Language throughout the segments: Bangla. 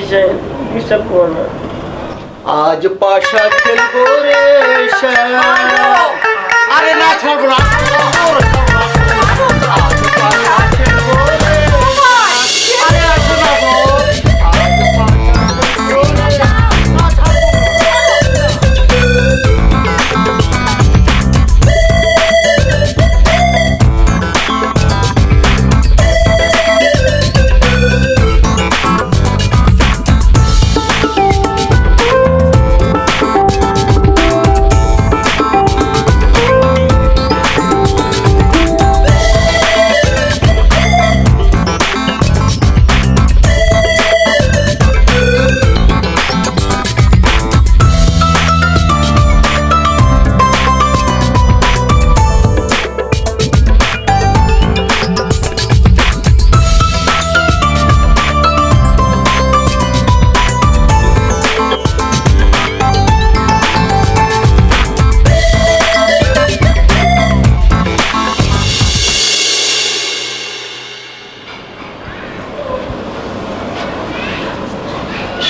শাহিন, ডিস্টার্ব করো না। আজ পাশা খেলবো রে আরে না ছাড়বো না আজ পাশা খেলবো রে আরে আসো না গো আজ পাশা খেলবো রে না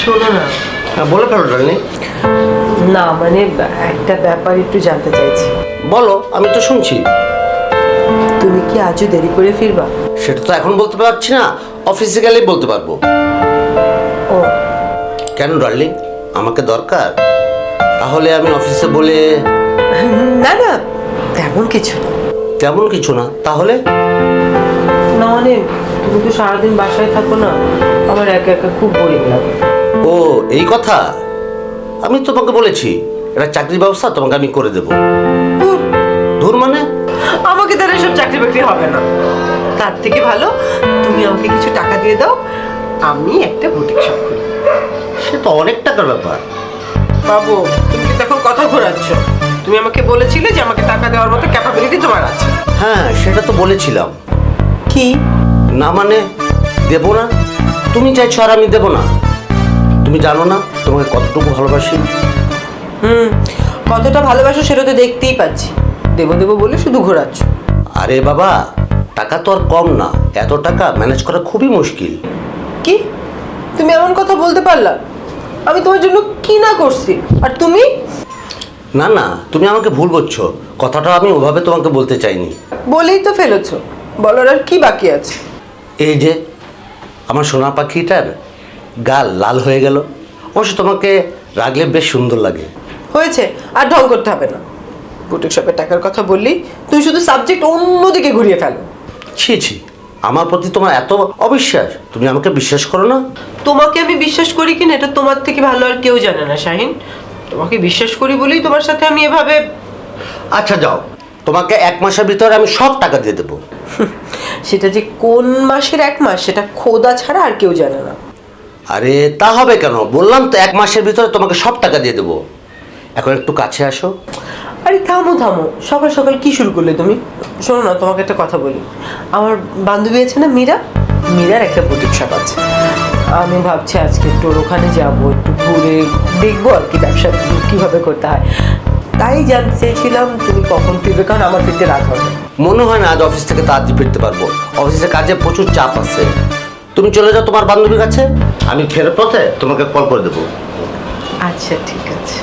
শোনো না। বলে ফেলো ডার্লিং। না মানে একটা ব্যাপার একটু জানতে চাইছি। বলো, আমি তো শুনছি। তুমি কি আজও দেরি করে ফিরবা? সেটা তো এখন বলতে পারছি না, অফিসে গেলেই বলতে পারবো। ও কেন ডার্লিং, আমাকে দরকার? তাহলে আমি অফিসে বলে। না না, তেমন কিছু না। তেমন কিছু না তাহলে? না মানে তুমি তো সারাদিন বাসায় থাকো না, আমার একা একা খুব বোরিং লাগে। ও এই কথা। আমি তোমাকে বলেছি এটা চাকরির ব্যবস্থা তোমাকে আমি করে দেবো। ধুর মানে? আমাকে তার এসব চাকরি বাকরি হবে না। তার থেকে ভালো তুমি আমাকে কিছু টাকা দিয়ে দাও, আমি একটা বুটিক শপ খুলি। সে তো অনেক টাকার ব্যাপার। বাবু, তুমি কিন্তু এখন কথা ঘোরাচ্ছ। তুমি আমাকে বলেছিলে যে আমাকে টাকা দেওয়ার মতো ক্যাপাবিলিটি তোমার আছে। হ্যাঁ সেটা তো বলেছিলাম। কি না মানে দেবো না? তুমি চাইছো আর আমি দেবো না? তুমি জানো না তোমাকে কতটুকু ভালোবাসি। কতটা ভালোবাসো সেটা তো দেখতেই পাচ্ছি। দেবো দেবো বলে শুধু ঘোরাচ্ছ। আরে বাবা, টাকা তো আর কম না, এত টাকা ম্যানেজ করা খুবই মুশকিল। কি তুমি এমন কথা বলতে পারলা? আমি তোমার জন্য কি না করছি, আর তুমি? না না, তুমি আমাকে ভুল বলছো। কথাটা আমি ওভাবে তোমাকে বলতে চাইনি। বলেই তো ফেলেছো, বলার আর কি বাকি আছে? এই যে আমার সোনা পাখিটার গাল লাল হয়ে গেল। অবশ্য তোমাকে রাগলে বেশ সুন্দর লাগে। হয়েছে, আর ঢং করতে হবে না। বুটিক শপের টাকার কথা বললি তুই শুধু সাবজেক্ট অন্যদিকে ঘুরিয়ে ফেলো। ছি ছি, আমার প্রতি তোমার এত অবিশ্বাস? তুমি আমাকে বিশ্বাস করো না? তোমাকে আমি বিশ্বাস করি কিনা এটা তোমার থেকে ভালো আর কেউ জানে না শাহিন। তোমাকে বিশ্বাস করি বলেই তোমার সাথে আমি এভাবে। আচ্ছা যাও, তোমাকে 1 মাসের ভিতরে আমি সব টাকা দিয়ে দেবো। সেটা যে কোন মাসের 1 মাস সেটা খোদা ছাড়া আর কেউ জানে না। আরে তা হবে কেন? বললাম তো 1 মাসের ভিতরে তোমাকে সব টাকা দিয়ে দেবো। এখন একটু কাছে আসো। আরে থামো থামো, সকাল সকাল কি শুরু করলে তুমি? শোনো না, তোমাকে একটা কথা বলি। আমার বান্ধবী আছে না মীরা, মীরার একটা বুটিক শপ আছে। আমি ভাবছি আজকে একটু ওখানে যাবো, একটু ঘুরে দেখবো আর কি ব্যবসা কীভাবে করতে হয়। তাই জানতে চেয়েছিলাম তুমি কখন ফিরবে, কারণ আমার ফিরতে রাত হবে। মনে হয় না আজ অফিস থেকে তাড়াতাড়ি ফিরতে পারবো। অফিসের কাজে প্রচুর চাপ আছে। তুমি চলে যাও তোমার বান্ধবীর কাছে, আমি ফেরার পথে তোমাকে কল করে দেবো। আচ্ছা ঠিক আছে।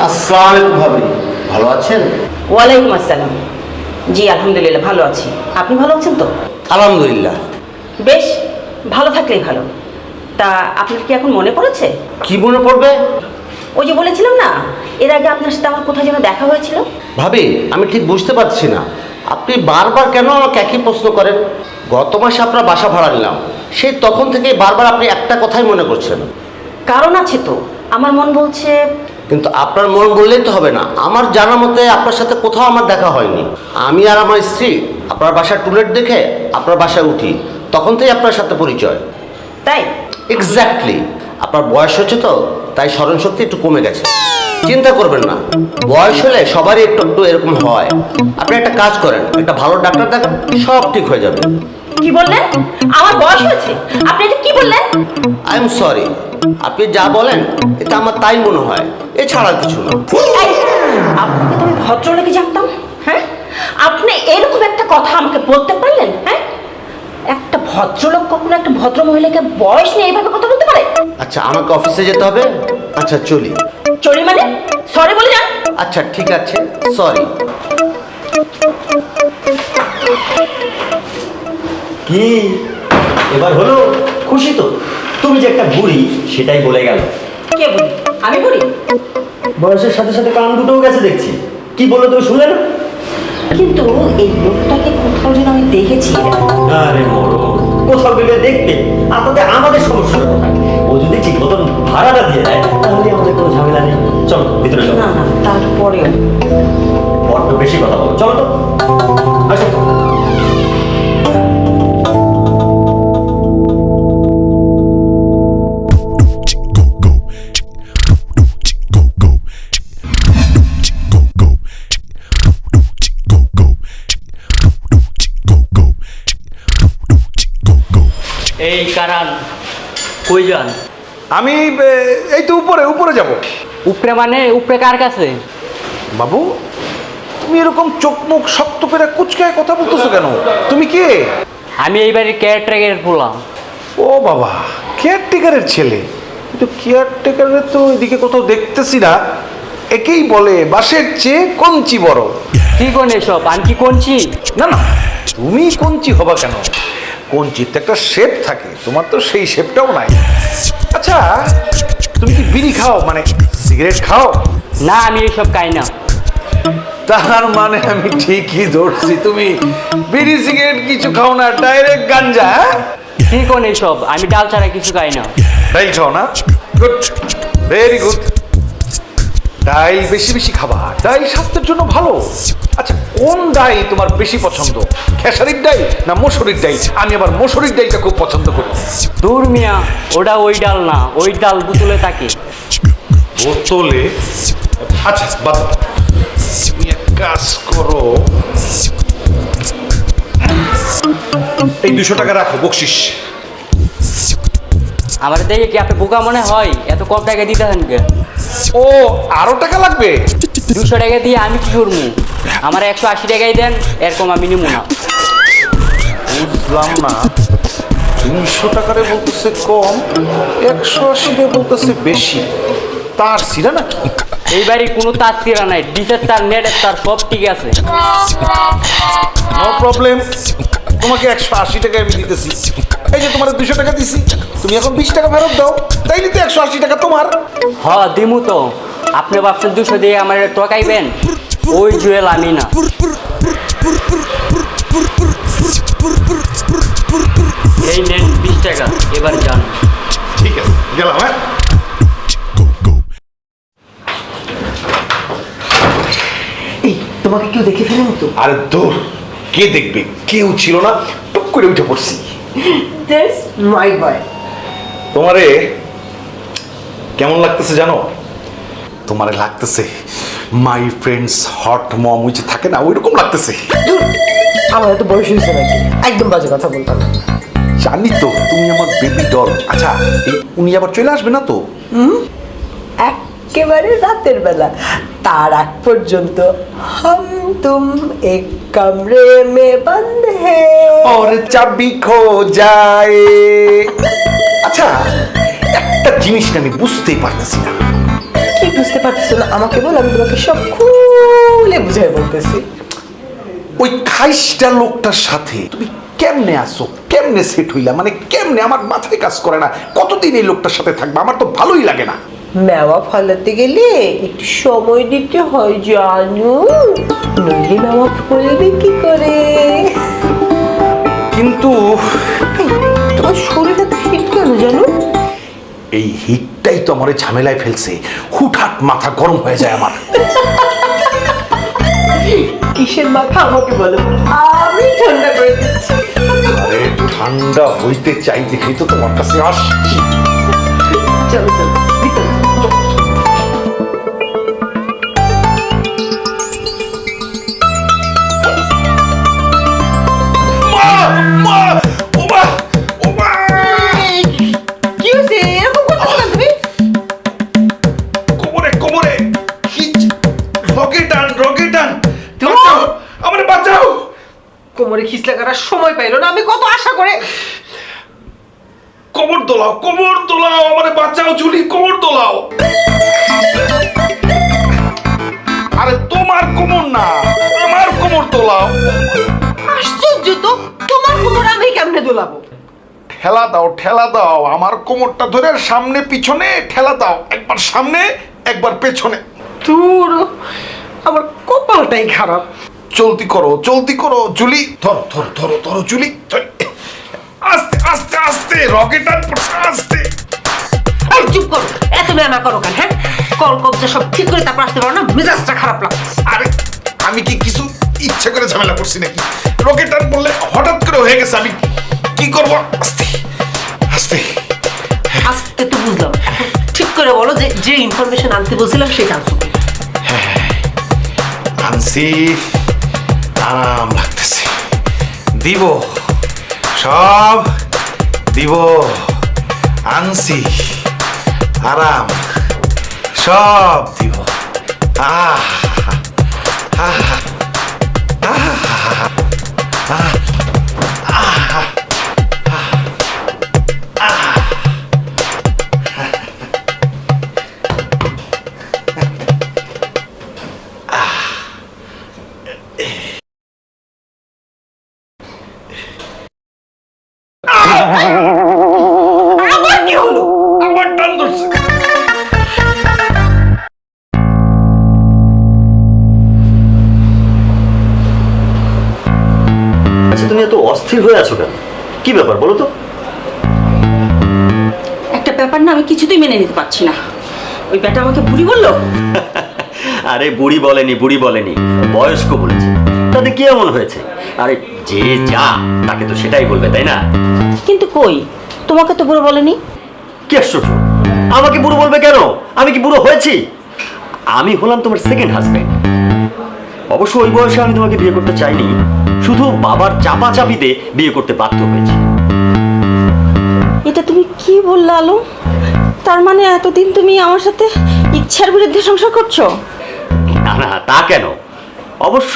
আসসালামু আলাইকুম ভাবি, ভালো আছেন? ওয়ালাইকুম আসসালাম। জি আলহামদুলিল্লাহ ভালো আছি। আপনি ভালো আছেন তো? আলহামদুলিল্লাহ। বেশ, ভালো থাকলেই ভালো। তা আপনার কি এখন মনে পড়েছে? কি মনে পড়বে? ওই যে বলেছিলাম না, এর আগে আপনার সাথে আমার কোথায় যেন দেখা হয়েছিল। ভাবি আমি ঠিক বুঝতে পারছি না, আপনি বারবার কেন আমাকে একই প্রশ্ন করেন? গত মাসে আপনার বাসা ভাড়া নিলাম, সেই তখন থেকে বারবার আপনি একটা কথাই মনে করছেন। কারণ আছে তো, আমার মন বলছে। কিন্তু আপনার মন বললেই তো হবে না। আমার জানা মতে আপনার সাথে কোথাও আমার দেখা হয়নি। আমি আর আমার স্ত্রী আপনার বাসার টুলেট দেখে আপনার বাসায় উঠি, তখন থেকেই আপনার সাথে পরিচয়। তাই? এক্স্যাক্টলি। আপনার বয়স হচ্ছে তো, তাই স্মরণশক্তি একটু কমে গেছে। চিন্তা করবেন না, বয়স হলে সবারই একটু একটু এরকম হয়। আপনি একটা কাজ করেন, একটা ভালো ডাক্তার দেখান, সব ঠিক হয়ে যাবে। কি বললেন? আমার বয়স হয়েছে? আপনি এটা কি বললেন? আই এম সরি, আপনি যা বলেন এটা আমার তাই মনে হয়, এছাড়া কিছু না। এই, আপনাকে তো আমি ভদ্রলোকে জানতাম, হ্যাঁ? আপনি এরকম একটা কথা আমাকে বলতে পারলেন, হ্যাঁ? একটা ভদ্রলোক কখনো একটা ভদ্র মহিলাকে বয়স নিয়ে এইভাবে কথা বলতে পারে? আচ্ছা আমাকে অফিসে যেতে হবে, আচ্ছা চলি। চলি মানে? সরি বলে যান। আচ্ছা ঠিক আছে, সরি। কি এবার হলো খুশি তো? তুমি যে একটা বুড়ি সেটাই বলে গেল। কে বলি? আমি বলি? বয়সের সাথে সাথে কান দুটোও গেছে দেখছি। কি বললো তুমি শুনলে না? কিন্তু এই লোকটাকে কোথাও যেন আমি দেখেছি। আরে মরো, কোথাও গেলে দেখবে, আর তাতে আমাদের সমস্যার কথা। ও যদি ঠিক মতন ভাড়াটা দিয়ে দেয় তাহলে আমাদের কোনো ঝামেলা নেই। চলো ভিতরে চলো। না না, তারপরেও বড্ড বেশি কথা বলো, চলো তো আসো। এই কারণ কই যান? আমি এই তো উপরে উপরে যাব। উপরে মানে উপরে কার কাছে? বাবু তুমি এরকম চোখ মুখ শক্ত করে কুচকায় কথা বলতেছো কেন? তুমি কে? আমি এই বাড়ির কেয়ারটেকার বললাম। ও বাবা, কেয়ারটেকারের ছেলে। কিন্তু কেয়ারটেকারের তো এদিকে কোথাও দেখতেছি না। একেই বলে বাঁশের চেয়ে কঞ্চি বড়। কি কোন এসব? আমি কি কোনছি? না না, তুমি কঞ্চি হবা কেন? কঞ্চির তো একটা শেপ থাকে, তোমার তো সেই শেপটাও নাই। আচ্ছা তুমি কি বিড়ি খাও, মানে সিগারেট খাও? না, আমি এইসব খাই না। তার মানে আমি ঠিকই ধরছি, তুমি বিড়ি সিগারেট কিছু খাও না, ডাইরেক্ট গাঞ্জা। কি কোন এসব? আমি ডাল ছাড়া কিছু খাই না। ডাইল খাও না? Good, very good. ডাইল বেশি বেশি খাবা, ডাইল স্বাস্থ্যের জন্য ভালো। আচ্ছা কোন ডাইল তোমার বেশি পছন্দ, খেসারির ডাইল না মসুরির ডাইল? আমি আবার মসুরির ডাইলটা খুব পছন্দ করি। দূর মিয়া, ওটা ওই ডাল না, ওই ডাল বোতলে থাকে। বোতলে? আচ্ছা বাদ দাও। তুমি এক কাজ করো, এই 200 টাকা রাখো বকশিস। আমার দেখে কি আপনি বোকা মনে হয়? এত কম টাকা দিতে হন কে? ও আরো টাকা লাগবে? 200 টাকা দিয়ে আমি কি করবো? আমার 180 টাকাই দেন, এরকম আমি নিব না। বুঝলাম না, 200 টাকারে বলতেছে কম, 180 বলতেছে বেশি। তার ছিঁড়া নাকি? এই বাড়ি কোনো তার ছিঁড়া নাই, ডিসের তার, নেটের তার, সব ঠিক আছে। নো প্রবলেম, তোমাকে 180 টাকা আমি দিতেছি। এই যে তোমার 200 টাকা দিছি, তুমি এখন 20 টাকা ফেরত দাও, তাইলে তো 180 টাকা তোমার। হ দিমু তো। আপনি ভাবছেন 200 দিয়ে আমার টকাইবেন? ওই জুয়েল আমি না। এই নেন 20 টাকা, এবার যান। ঠিক আছে, গেলাম। হ্যাঁ এই তোমাকে কেউ দেখে ফেলেনি তো? আরে দূর, কে দেখবে? কেউ ছিল না, টুক করে উঠে পড়ছি। দ্যাটস মাই বয়। তোমারে কেমন লাগতেছে জানো? তোমারে লাগতেছে মাই ফ্রেন্ডস হট মম ওই যে থাকে না, ওইরকম লাগতেছে। আমার এত বয়স হয়েছে নাকি? একদম বাজে কথা বলতাম না। জানি তো তুমি আমার বেবি ডল। আচ্ছা এই উনি আবার চলে আসবে না তো? একেবারে রাতের বেলা, তার আগ পর্যন্ত হাম তুম এক কামরে মে বন্ধ হে। और চাবি খো যায়। আচ্ছা একটা জিনিস আমি বুঝতেই পারতেছি না। কি বুঝতে পারতেছো না? আমাকে বল, আমি তোমাকে সব খুলে বুঝাই বলতেছি। ওই খাইস্টা লোকটার সাথে তুমি কেমনে আসো, কেমনে সেট হইলা, মানে কেমনে? আমার মাথায় কাজ করে না। কতদিন এই লোকটার সাথে থাকবে? আমার তো ভালোই লাগে না। মেওয়া ফলাতে গেলে একটু সময় দিতে হয় জানো, নইলে মেওয়া ফলবে কি করে? কিন্তু এই, তোমার শরীরটা তো হিট কেন জানো? এই হিটটাই তো আমার ঝামেলায় ফেলছে। হুটহাট মাথা গরম হয়ে যায় আমার। কিসের মাথা আমাকে বলো, আমি ঠান্ডা করে দিচ্ছি। আরে ঠান্ডা হইতে চাই দেখেই তো তোমার কাছে আসছি। চলো চলো ভিতরে। মা, মা, ওমা, ওমা! কি হয়েছে? এরকম করতেছো কেন? কোমরে খিচলা করার সময় পাইলো না, আমি কত আশা করে। কোমর দোলাও, আমারে বাঁচাও জুলি, কোমর দোলাও। আরে তোমার কোমর না, আমার কোমর দোলাও। আশ্চর্য তো, তোমার কোমর আমি কেমনে দোলাবো? ঠেলা দাও, আমার কোমরটা ধরে সামনে পিছনে ঠেলা দাও, একবার সামনে একবার পেছনে। দূর, আমার কপালটাই খারাপ। চলতি করো জুলি, ধরো জুলি, আস্তে আস্তে আস্তে, রকেট আর পড়ছে, আস্তে। এই চুপ করো, এত মেনা করো কেন? হ্যাঁ, কল কবজা সব ঠিক করে তারপর আসতে পারো না? মেজাজটা খারাপ লাগছে। আরে আমি কি কিছু ইচ্ছে করে ঝামেলা করছি নাকি? রকেট আর বললে হঠাৎ করে হয়ে গেছে, আমি কি করবো? আস্তে আস্তে। আজকে তো বুঝলাম, এখন ঠিক করে বলো যে ইনফরমেশন আনতে বলছিলাম সেটা আনছো কি? আনছি, আরাম লাগতেছে, দিব সব দিব, আনছি আরাম সব দিব। আহ আহ আবার কি হলো? আমার টান ধরছে। আচ্ছা, তুমি এত অস্থির হয়ে আছো কেন? কি ব্যাপার বলো তো? একটা ব্যাপার না আমি কিছুতেই মেনে নিতে পারছি না। ওই ব্যাটা আমাকে বুড়ি বললো। আরে বুড়ি বলেনি, বয়স্ক বলেছে। তাতে কি এমন হয়েছে? আরে যে যা তাকে তো সেটাই বলবে, তাই না? কিন্তু কই, তোমাকে তো বুড়ো বলেনি। কি আশ্চর্য, আমাকে বুড়ো বলবে কেন? আমি কি বুড়ো হয়েছি? আমি হলাম তোমার সেকেন্ড হাজবেন্ড। অবশ্য ওই বয়সে আমি তোমাকে বিয়ে করতে চাইনি, শুধু বাবার চাপাচাপিতে বিয়ে করতে বাধ্য হয়েছি। এটা তুমি কি বললে আলো? তার মানে এতদিন তুমি আমার সাথে ইচ্ছার বিরুদ্ধে সংসার করছো? না তা কেন? অবশ্য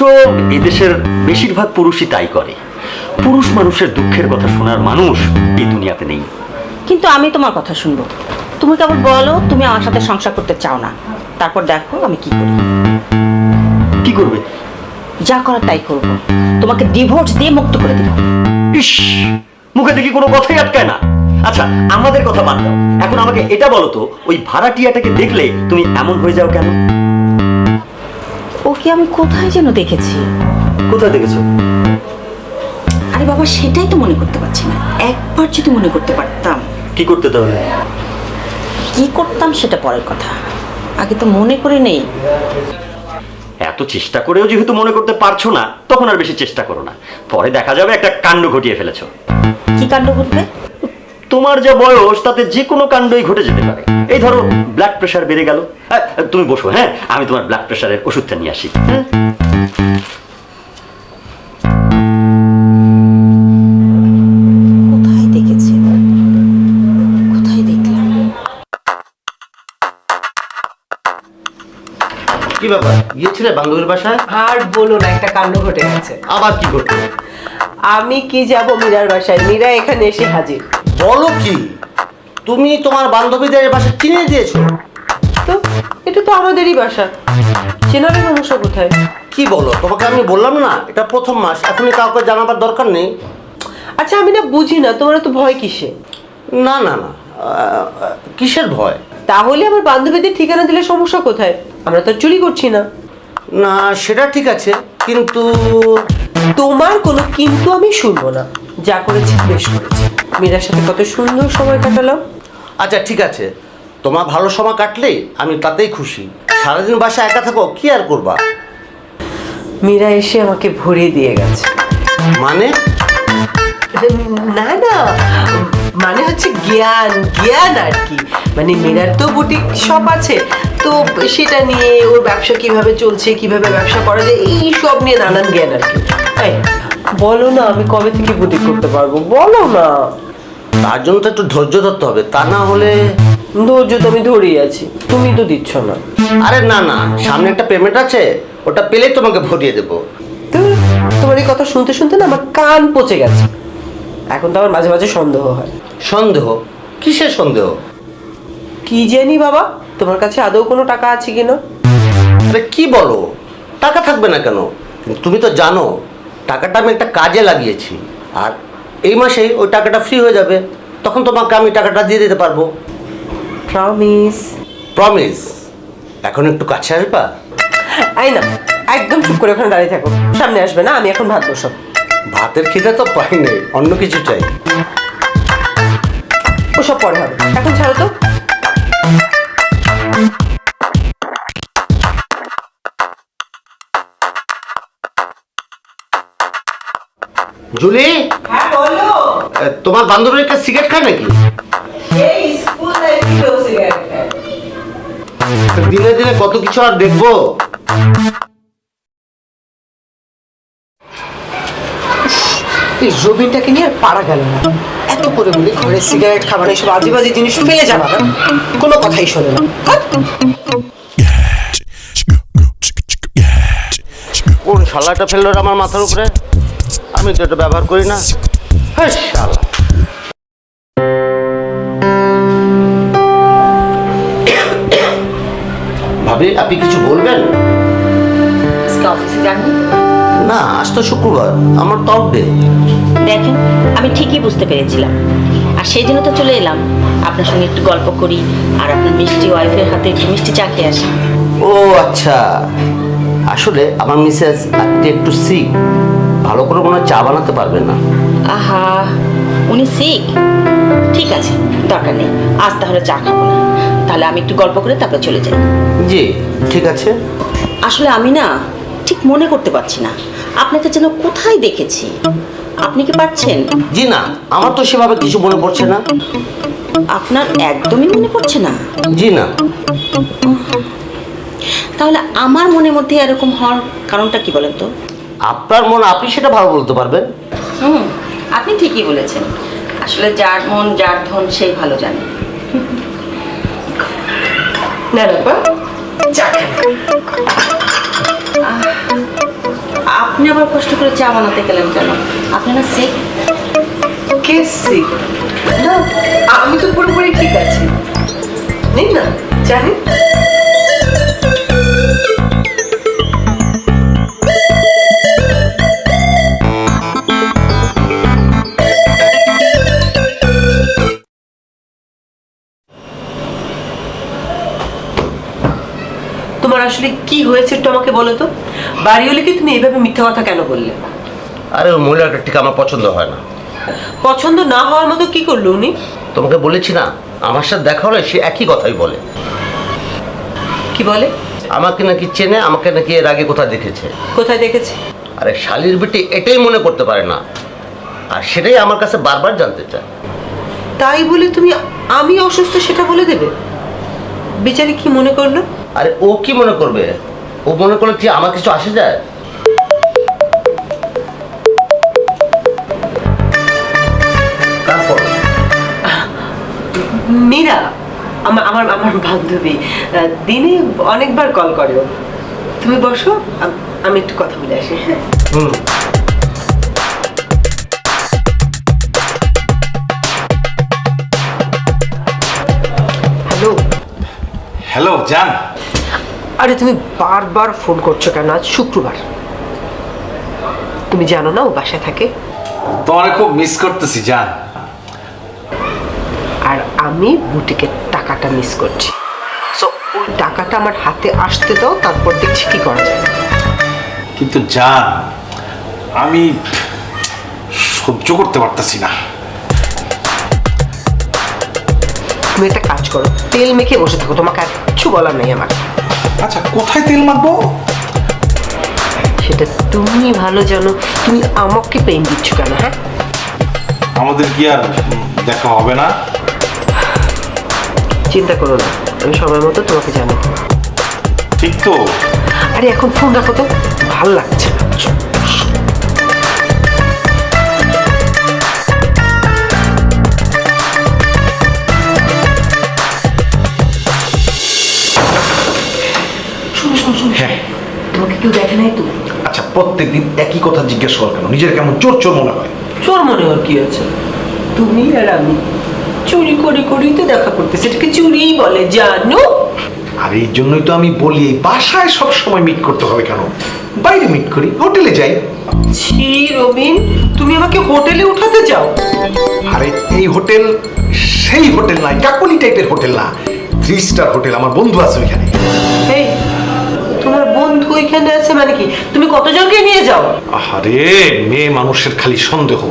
এদেশের বেশিরভাগ পুরুষই তাই করে। পুরুষ মানুষের দুঃখের কথা শোনার মানুষ এই দুনিয়াতে নেই। কিন্তু আমি তোমার কথা শুনবো। তুমি কেবল বলো তুমি আমার সাথে সংসার করতে চাও না, তারপর দেখো আমি কি করি। কি করবে? যা করার তাই করবো, তোমাকে ডিভোর্স দিয়ে মুক্ত করে দিব। ইস, মুখে দেখি কোনো কথাই আটকায় না। আচ্ছা, আমাদের কথা বাদ দাও, এখন আমাকে এটা বলো তো, ওই ভাড়াটিয়াটাকে দেখলে তুমি এমন হয়ে যাও কেন? ওকে আমি কোথায় যেন দেখেছি। কোথায় দেখেছো? আরে বাবা, সেটাই তো মনে করতে পারছি না। একবার যদি মনে করতে পারতাম। কি করতে তাহলে? কি করতাম সেটা পরের কথা, আগে তো মনে করে নেই। এত চেষ্টা করেও যেহেতু মনে করতে পারছো না, তখন আর বেশি চেষ্টা করো না। পরে দেখা যাবে একটা কাণ্ড ঘটিয়ে ফেলেছো। কি কাণ্ড ঘটবে? তোমার যা বয়স তাতে যে কোনো কাণ্ডই ঘটে যেতে পারে। এই ধরো ব্লাড প্রেশার বেড়ে গেল। তুমি বসো, হ্যাঁ, আমি তোমার ব্লাড প্রেশারের ওষুধটা নিয়ে আসি। হ্যাঁ, কোথায় দেখেছি, কোথায় দেখলাম? কি ব্যাপার, গিয়েছিলে বান্ধবীর বাসায়? আর বলো না, একটা কাণ্ড ঘটে গেছে। আবার কি করতে? আমি কি যাব মীরার বাসায়? মীরা এখানে এসে হাজির। বলো কি, তুমি তোমার বান্ধবীদের বাসা চিনে দিয়েছো? তো এটা তো আমাদেরই বাসা, চেনার সমস্যা কোথায়? কি বলো, তোমাকে আমি বললাম না এটা প্রথম মাস, এখনই কাউকে জানাবার দরকার নেই। আচ্ছা আমি না বুঝি না, তোমার তো ভয় কিসে? না না না, কিসের ভয়? তাহলে আমার বান্ধবীদের ঠিকানা দিলে সমস্যা কোথায়? আমরা তো আর চুরি করছি না। না সেটা ঠিক আছে, কিন্তু তোমার কোনো কিন্তু আমি শুনবো না। যা করেছি বেশ করেছি, মীরার সাথে কত সুন্দর সময় কাটালাম। আচ্ছা ঠিক আছে, তোমার ভালো সময় কাটলেই আমি তাতেই খুশি। সারাদিন বাসায় একা থাকো, কি আর করবা? মীরা এসে আমাকে ভরিয়ে দিয়ে গেছে। মানে? না না, মানে হচ্ছে জ্ঞান জ্ঞান আর কি। মানে মীরার তো বুটিক শপ আছে, তো সেটা নিয়ে ওর ব্যবসা কিভাবে চলছে, কিভাবে ব্যবসা করা যায়, এই সব নিয়ে নানান জ্ঞান আর কি। এই, বলো না আমি কবে থেকে বুটিক করতে পারবো, বলো না। তার জন্য তো একটু ধৈর্য ধরতে হবে, তা না হলে। ধৈর্য তো আমি ধরেই আছি, তুমি তো দিচ্ছ না। আরে না না, সামনে একটা পেমেন্ট আছে, ওটা পেলেই তোমাকে ভরিয়ে দেবো। তো তোমার এই কথা শুনতে শুনতে না আমার কান পচে গেছে। এখন তো আমার মাঝে মাঝে সন্দেহ হয়। সন্দেহ? কিসের সন্দেহ? কি জানি বাবা, তোমার কাছে আদৌ কোনো টাকা আছে কিনা। আরে কি বলো, টাকা থাকবে না কেন? তুমি তো জানো টাকাটা আমি একটা কাজে লাগিয়েছি, আর এই মাসেই ওই টাকাটা ফ্রি হয়ে যাবে, তখন তোমাকে আমি টাকাটা দিয়ে দিতে পারবো। প্রমিস? প্রমিস। এখন একটু কাছে আসবা? আই না, একদম চুপ করে ওখানে দাঁড়িয়ে থাকো, সামনে আসবে না। আমি এখন ভাত বসাব। ভাতের খিদে তো পাই নাই, অন্য কিছু চাই। ওসব পরে হবে, এখন ছাড়ো তো। জুলি, হ্যাঁ বলো। তোমার বান্ধবী একটা সিগারেট খায় নাকি? এই স্কুল লাইফে সিগারেট খায়। দিনে দিনে কত কিছু আর দেখবো। এই রবিনটাকে নিয়ে আর পারা গেল না। এত করে বলি ঘরে সিগারেট খাবার এসব আজে বাজে জিনিস ফেলে যাবা না, কোনো কথাই শোনে না। কোন শালাটা ফেললো রে আমার মাথার উপরে? আমি তো এটা ব্যবহার করি না। হ্যাঁ শালা। ভাবি, আপনি কিছু বলবেন? আজকে অফিসে যাননি? না, আজ তো শুক্রবার, আমার টপ ডে। দেখেন, আমি ঠিকই বুঝতে পেরেছিলাম, আর সেই জন্য তো চলে এলাম আপনার সঙ্গে একটু গল্প করি, আর আপনার মিষ্টি ওয়াইফের হাতে একটু মিষ্টি চা খেয়ে আসি। ও আচ্ছা, আসলে আমার মিসেস একটু সিক, ভালো করে মনে হয় চা বানাতে পারবে না। আহা, উনি সিক? ঠিক আছে, দরকার নেই, আজ তাহলে চা খাবো না। তাহলে আমি একটু গল্প করে তারপরে চলে যাই। জি ঠিক আছে। আসলে আমি না ঠিক মনে করতে পারছি না, আপনাকে যেন কোথায় দেখেছি। আপনি কি পারছেন? জি না, আমার তো সেভাবে কিছু মনে পড়ছে না। আপনার একদমই মনে পড়ছে না? জি না। তাহলে আমার মনের মধ্যে এরকম হওয়ার কারণটা কি বলেন তো? আপনার মন আপনি সেটা ভালো বলতে পারবেন। আপনি ঠিকই বলেছেন, আসলে যার মন যার ধন সেই ভালো জানে। না বাবা, চা খাবে। আপনি আবার কষ্ট করে চা বানাতে গেলেন কেন? আপনি না সিক? কে সিক? না, আমি তো পুরোপুরি ঠিক আছি। নিন না, জানি। তোমার আসলে কি হয়েছে একটু আমাকে বলো তো। বাড়ি হলে কি তুমি এইভাবে মিথ্যা কথা কেন বললে? আরে ওই মহিলাটা ঠিক আমার পছন্দ হয় না। পছন্দ না হওয়ার মতো কি করলো উনি? তোমাকে বলেছি না, আমার সাথে দেখা হলে সে একই কথাই বলে। কি বলে? আমাকে নাকি চেনে, আমাকে নাকি এর আগে কোথায় দেখেছে। কোথায় দেখেছে? আরে শালির বেটি এটাই মনে করতে পারে না, আর সেটাই আমার কাছে বারবার জানতে চায়। তাই বলে তুমি আমি অসুস্থ সেটা বলে দেবে? বেচারি কি মনে করলো? আরে ও কি মনে করবে? ও মনে করলে কি আমার কিছু আসে যায়? তারপর মীরা আমার আমার আমার বান্ধবী, দিনে অনেকবার কল করে ও। তুমি বসো, আমি একটু কথা বলে আসি। হ্যাঁ হ্যালো। হ্যালো জান। আরে তুমি বারবার ফোন করছো কেন? আজ শুক্রবার, তুমি জানো না ও বাসায় থাকে। তোমারে খুব মিস করতেছি জান। আর আমি বুটিকের টাকাটা মিস করছি। সো ওই টাকাটা আমার হাতে আসতে দাও, তারপর দেখছি কি করা যায়। কিন্তু জান, আমি সহ্য করতে পারতেছি না। তুমি একটা কাজ করো, তেল মেখে বসে থাকো, তোমাকে আর কিছু বলার নেই আমার। আচ্ছা, কোথায় তেল মাখবো? সেটা তুমি ভালো জানো। তুমি আমাকে পেইন দিচ্ছ কেন? হ্যাঁ, আমাদের কি আর দেখা হবে না? চিন্তা করো না, আমি সময় মতো তোমাকে জানাবো। ঠিক তো? আরে এখন ফোন রাখো তো, ভালো লাগছে না। শোনো শোনো শোনো, তোমাকে কেউ দেখে নাই তো? আচ্ছা প্রত্যেকদিন একই কথা জিজ্ঞেস কর কেন? নিজের কেমন চোর চোর মনে হয়? চোর মনে হওয়ার কি আছে? তুমি আর আমি চুরি করে করেই তো দেখা করতেছি, এটাকে চুরিই বলে, জানো? আর এই জন্যই তো আমি বলি এই বাসায় সব সময় মিট করতে হবে কেন? বাইরে মিট করি, হোটেলে যাই। ছি রবিন, তুমি আমাকে হোটেলে উঠাতে চাও? আরে এই হোটেল সেই হোটেল নয়, কাকলি টাইপের হোটেল না, 3 স্টার হোটেল। আমার বন্ধু আছে ওইখানে। এই, তোমার বন্ধু এখানে আছে মানে কি? তুমি কতজনকে নিয়ে যাও? আরে মেয়ে মানুষের খালি সন্দেহ।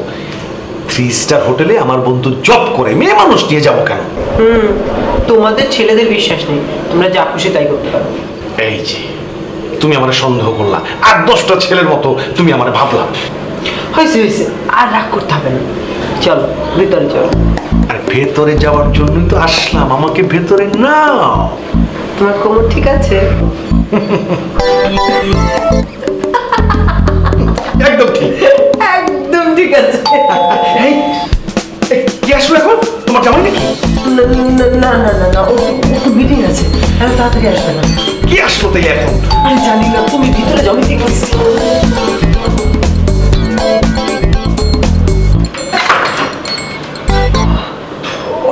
3 স্টার হোটেলে আমার বন্ধু জব করে, মেয়ে মানুষ নিয়ে যাবো কেন? তোমাদের ছেলেদের বিশ্বাস নেই, তোমরা যা খুশি তাই করতে পারো। এই যে তুমি আমার সন্দেহ করলা, 8-10টা ছেলের মতো তুমি আমার ভাবলাম। হয়েছে হয়েছে, আর রাগ করতে হবে না, চলো ভিতরে চলো। আর ভেতরে যাওয়ার জন্যই তো আসলাম, আমাকে ভেতরে নাও। তোমার কোমর ঠিক আছে? একদম ঠিক। একদম ঠিক আছে। এই এই, কি আসলো এখন? তোমার জামাই নাকি? না না না না, ও মিটিং আছে, এত তাড়াতাড়ি আসবে না। কি আসলো তাই এখন? আরে জানি না, তুমি ভিতরে যাও, আমি দেখতেছি।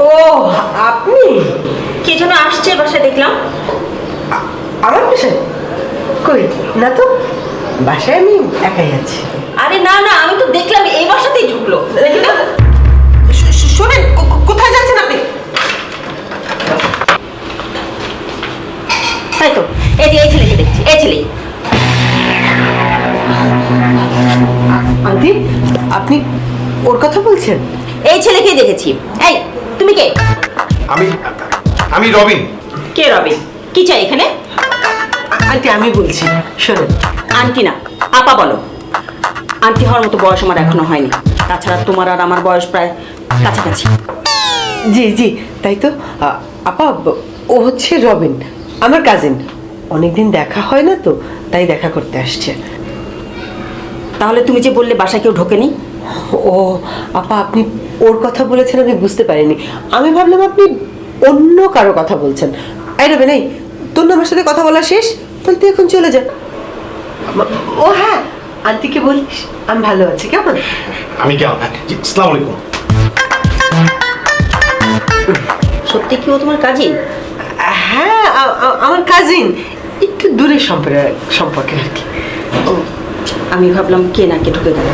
ও আপনি? কে যেন আসছে বাসায় দেখলাম। আমার বাসায়? কই না তো, বাসায় আমি একাই আছি। আরে না না, আমি তো দেখলাম এই বাসাতেই ঢুকলো। শোনেন, কোথায় যাচ্ছেন আপনি? তাই তো, এই যে এই ছেলেকে দেখছি, এই ছেলেই। আন্টি, আপনি ওর কথা বলছেন? এই ছেলেকেই দেখেছি। এই তুমি কে? আমি রবিন। কে রবিন? কি চাই এখানে? আন্টি আমি বলছি, শোনেন। আন্টি না, আপা বলো। আন্টি হওয়ার মতো বয়স আমার এখনো হয়নি। তাছাড়া তোমার আর আমার বয়স প্রায় কাছাকাছি। জি জি, তাই তো। আপা, ও হচ্ছে রবিন, আমার কাজিন। অনেকদিন দেখা হয় না তো, তাই দেখা করতে আসছে। তাহলে তুমি যে বললে বাসায় কেউ ঢোকেনি? ও আপা, আপনি ওর কথা বলেছেন, আমি বুঝতে পারিনি। আমি ভাবলাম আপনি অন্য কারো কথা বলছেন। এই রবিন, এই তোর না আমার সাথে কথা বলা শেষ, তাহলে তুই এখন চলে যা। ও হ্যাঁ, আন্টিকে বলিস আমি ভালো আছি, কেমন? আমি কেমন? জি, আসসালামু আলাইকুম। সত্যি কি ও তোমার কাজিন? হ্যাঁ, আমার কাজিন, একটু দূরের সম্পর্কে আর কি। ও, আমি ভাবলাম কে না কে ঢুকে গেল।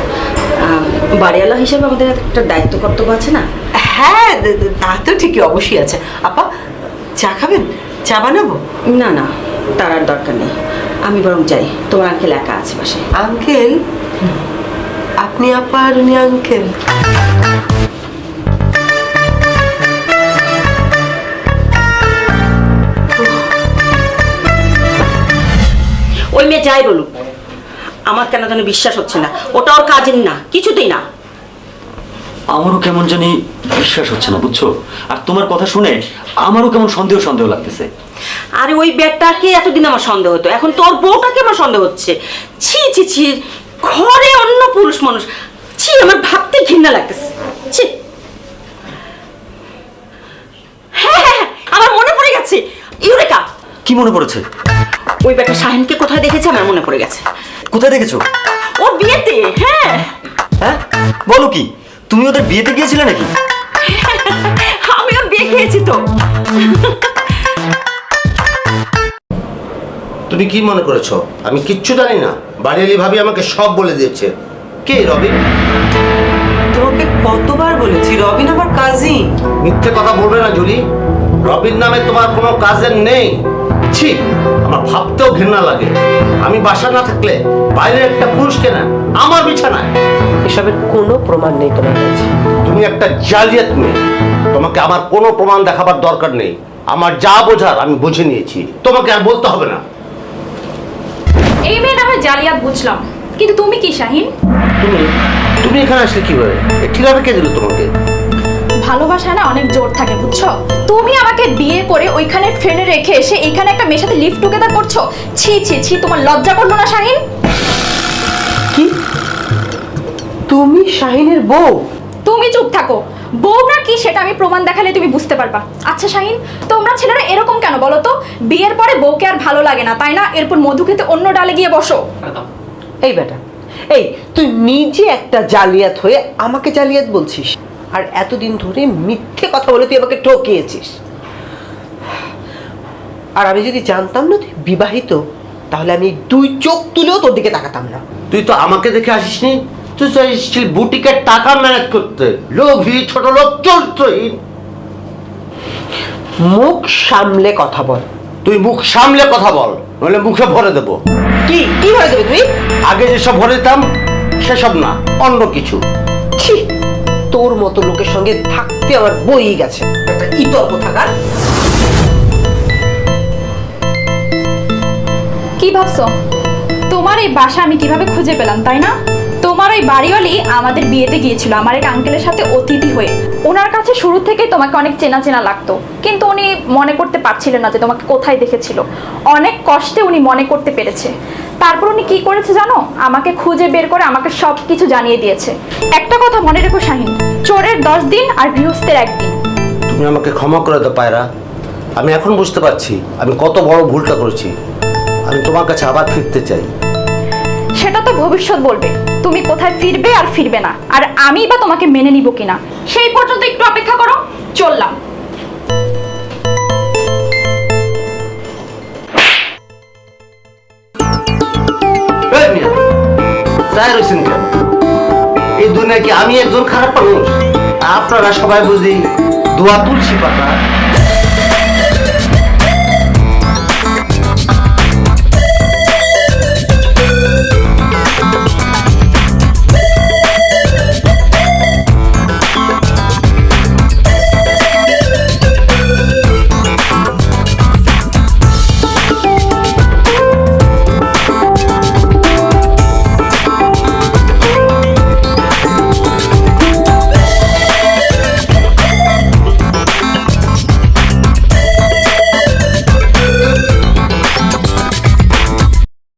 বাড়িওয়ালা হিসেবে আমাদের একটা দায়িত্ব কর্তব্য আছে না? হ্যাঁ, তা তো ঠিকই, অবশ্যই আছে। আপা, চা খাবেন? চা বানাবো? না না, তার আর দরকার নেই। আমি বরং যাই, তোমার আঙ্কেল একা আছে বাসায়। আঙ্কেল? আপনি আপা আর উনি আঙ্কেল? ওই মেয়ে যাই বলুক, আমার কেন যেন বিশ্বাস হচ্ছে না। ওটা ওর কাজিন না, কিছুতেই না। আমারও কেমন জানি বিশ্বাস হচ্ছে না, বুঝছো? আর তোমার কথা শুনে আমারও কেমন সন্দেহ সন্দেহ লাগতেছে। আরে ওই ব্যাগটাকে এতদিন আমার সন্দেহ হতো, এখন তোর বউটাকে আমার সন্দেহ হচ্ছে। ছি ছি ছি, ঘরে অন্য পুরুষ মানুষ, ছি, আমার ভাবতে ঘৃণা লাগতেছে। ছি। হ্যাঁ হ্যাঁ, আমার মনে পড়ে গেছে। ইউরেকা! কি মনে পড়েছে? ওই ব্যাগটা শাহিনকে কোথায় দেখেছে আমার মনে পড়ে গেছে। কোথায় দেখেছো? ওর বিয়েতে। হ্যাঁ হ্যাঁ, বলো কি? তুমি ওদের বিয়েতে গিয়েছিলে নাকি? আমি ওর বিয়ে খেয়েছি তো। তুমি কি মনে করেছো আমি কিচ্ছু জানি না? বাড়িয়ালি ভাবি আমাকে সব বলে দিয়েছে। কে রবিন? তোমাকে কতবার বলেছি, রবিন আমার কাজিন। মিথ্যে কথা বলবে না জুলি। রবিন নামে তোমার কোনো কাজের নেই। ছি, আমার ভাবতেও ঘৃণা লাগে। আমি বাসা না থাকলে বাইরে একটা পুরুষকে না আমার বিছানায়। এসবের কোনো প্রমাণ নেই তোমার কাছে। তুমি একটা জালিয়াত মেয়ে, তোমাকে আমার কোনো প্রমাণ দেখাবার দরকার নেই। আমার যা বোঝার আমি বুঝে নিয়েছি, তোমাকে আর বলতে হবে না। এই মেয়ে না হয় জালিয়াত বুঝলাম, কিন্তু তুমি কি শাহিন? তুমি তুমি এখানে আসলে কিভাবে? এই ঠিকানা কে দিল তোমাকে? ভালোবাসা না অনেক জোর থাকে, বুঝছো? তুমি আমাকে বিয়ে করে ওইখানে ট্রেনে রেখে এসে এইখানে একটা মেয়ের সাথে লিভ টুগেদার করছো। ছি ছি ছি, তোমার লজ্জা করলো না শাহিন? কি? তুমি শাহিনের বউ? তুমি চুপ থাকো। বউ না কি সেটা আমি প্রমাণ দেখালে তুমি বুঝতে পারবা। আচ্ছা শাহিন, তোমরা ছেলেরা এরকম কেন বলো তো? বিয়ের পরে বউকে আর ভালো লাগে না, তাই না? এরপর মধু খেতে অন্য ডালে গিয়ে বসো। এই বেটা, এই তুই নিজে একটা জালিয়াত হয়ে আমাকে জালিয়াত বলছিস, আর এতদিন ধরে মিথ্যে কথা বলে তুই আমাকে ঠকিয়েছিস। আর আমি যদি জানতাম না তুই বিবাহিত, তাহলে আমি 2 চোখ তুলেও তোর দিকে তাকাতাম না। তুই তো আমাকে দেখে আসিসনি, তুই তো এসেছিস বুটিকের টাকা ম্যানেজ করতে। লোভী, ছোট লোক, চরিত্রহীন। মুখ সামলে কথা বল। তুই মুখ সামলে কথা বল, নইলে মুখে ভরে দেবো। কি কি ভরে দেবে তুই? আগে যেসব ভরে দিতাম সেসব না, অন্য কিছু। ছি, তোর মতো লোকের সঙ্গে থাকতে আমার বই গেছে, একটা ইতর কোথাকার। কি ভাবছো তোমার এই বাসা আমি কিভাবে খুঁজে পেলাম, তাই না? তোমার ওই বাড়িওয়ালি আমাদের বিয়েতে গিয়েছিল আমার এক আঙ্কেলের সাথে অতিথি হয়ে। ওনার কাছে শুরু থেকেই তোমাকে অনেক চেনা চেনা লাগতো, কিন্তু উনি মনে করতে পারছিলেন না যে তোমাকে কোথায় দেখেছিল। অনেক কষ্টে উনি মনে করতে পেরেছে। তারপর উনি কি করেছে জানো? আমাকে খুঁজে বের করে আমাকে সব কিছু জানিয়ে দিয়েছে। একটা কথা মনে রেখো শাহিন, চোরের 10 দিন আর গৃহস্থের 1 দিন। তুমি আমাকে ক্ষমা করে দাও পায়রা। আমি এখন বুঝতে পারছি আমি কত বড় ভুলটা করেছি। আমি তোমার কাছে আবার ফিরতে চাই। সেটা তো ভবিষ্যৎ বলবে তুমি কোথায় ফিরবে আর ফিরবে না, আর আমি বা তোমাকে মেনে নিব কিনা। সেই পর্যন্ত একটু অপেক্ষা করো, চললাম। এই মিয়া, তাই রয়েছেন কেন? এই দুনিয়ায় কি আমি একজন খারাপ মানুষ? আপনারা সবাই বুঝি দোয়া তুলসী পাতা।